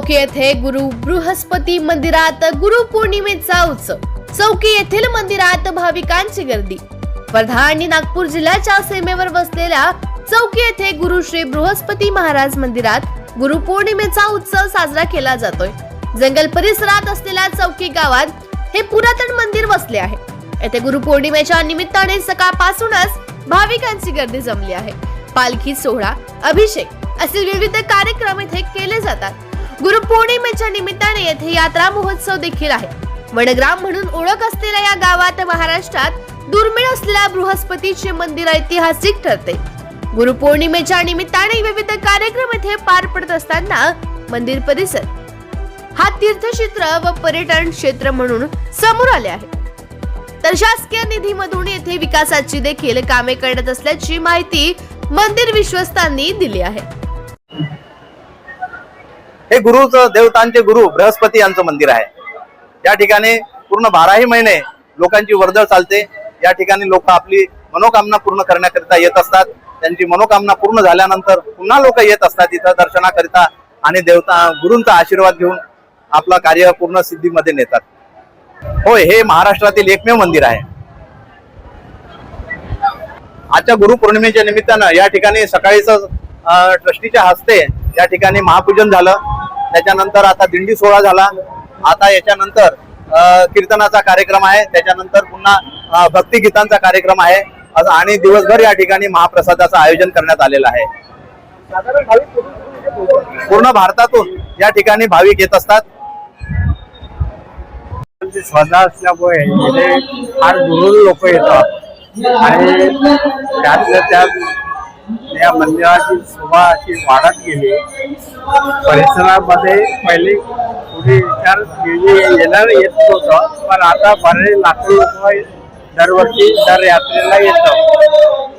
चौकी येथे गुरु बृहस्पती मंदिरात गुरुपौर्णिमेचा उत्सव। चौकी येथील मंदिरात भाविकांची गर्दी। वर्धा आणि नागपूर जिल्ह्याच्या सीमेवर वसलेल्या चौकी येथे गुरु श्री बृहस्पती महाराज मंदिरात गुरुपौर्णिमेचा उत्सव साजरा केला जातोय। जंगल परिसरात असलेल्या चौकी गावात हे पुरातन मंदिर वसले आहे। येथे गुरुपौर्णिमेच्या निमित्ताने सकाळपासूनच भाविकांची गर्दी जमली आहे। पालखी सोहळा, अभिषेक असे विविध कार्यक्रम येथे केले जातात। गुरुपौर्णिमेच्या निमित्ताने येथे यात्रा महोत्सव देखील आहे। वनग्राम म्हणून ओळख असलेल्या या गावात महाराष्ट्रात दुर्मिळ असलेल्या बृहस्पतीचे मंदिर ऐतिहासिक ठरते। गुरुपौर्णिमेच्या निमित्ताने विविध कार्यक्रम येथे पार पडत असताना मंदिर परिसर हा तीर्थक्षेत्र व पर्यटन क्षेत्र म्हणून समोर आले आहे। तर शासकीय निधीमधून येथे विकासाची देखील कामे करण्यात असल्याची माहिती मंदिर विश्वस्तांनी दिली आहे। हे गुरुचं देवतांचे गुरु बृहस्पती यांचं मंदिर आहे। या ठिकाणी पूर्ण 12ही महिने लोकांची वर्दळ चालते। या ठिकाणी लोक आपली मनोकामना पूर्ण करण्याकरिता येत असतात। त्यांची मनोकामना पूर्ण झाल्यानंतर पुन्हा लोक येत असतात इथं दर्शनाकरिता आणि देवता गुरूंचा आशीर्वाद घेऊन आपलं कार्य पूर्ण सिद्धीमध्ये नेतात। होय, हे महाराष्ट्रातील एकमेव मंदिर आहे। आजच्या गुरुपौर्णिमेच्या निमित्तानं या ठिकाणी सकाळीच ट्रस्टीच्या हस्ते या ठिकाणी महापूजन झालं। त्याच्यानंतर आता दिंडी सोहळा झाला। आता याच्यानंतर कीर्तनाचा कार्यक्रम आहे। त्याच्यानंतर पुन्हा भक्तिगीतांचा कार्यक्रम आहे आणि दिवसभर या ठिकाणी महाप्रसादाचं आयोजन करण्यात आलेलं आहे। पूर्ण भारतातून या ठिकाणी भाविक येत असतात। श्रद्धा असल्यामुळे फार दुरून लोक येतात आणि त्यातल्या त्यात या मंदिराची शोभा अशी वाढत गेली। परिसरामध्ये पहिले थोडी विचार येणार येत होतं, पण आता बरेच लाखो लोक दरवर्षी दर यात्रेला येतात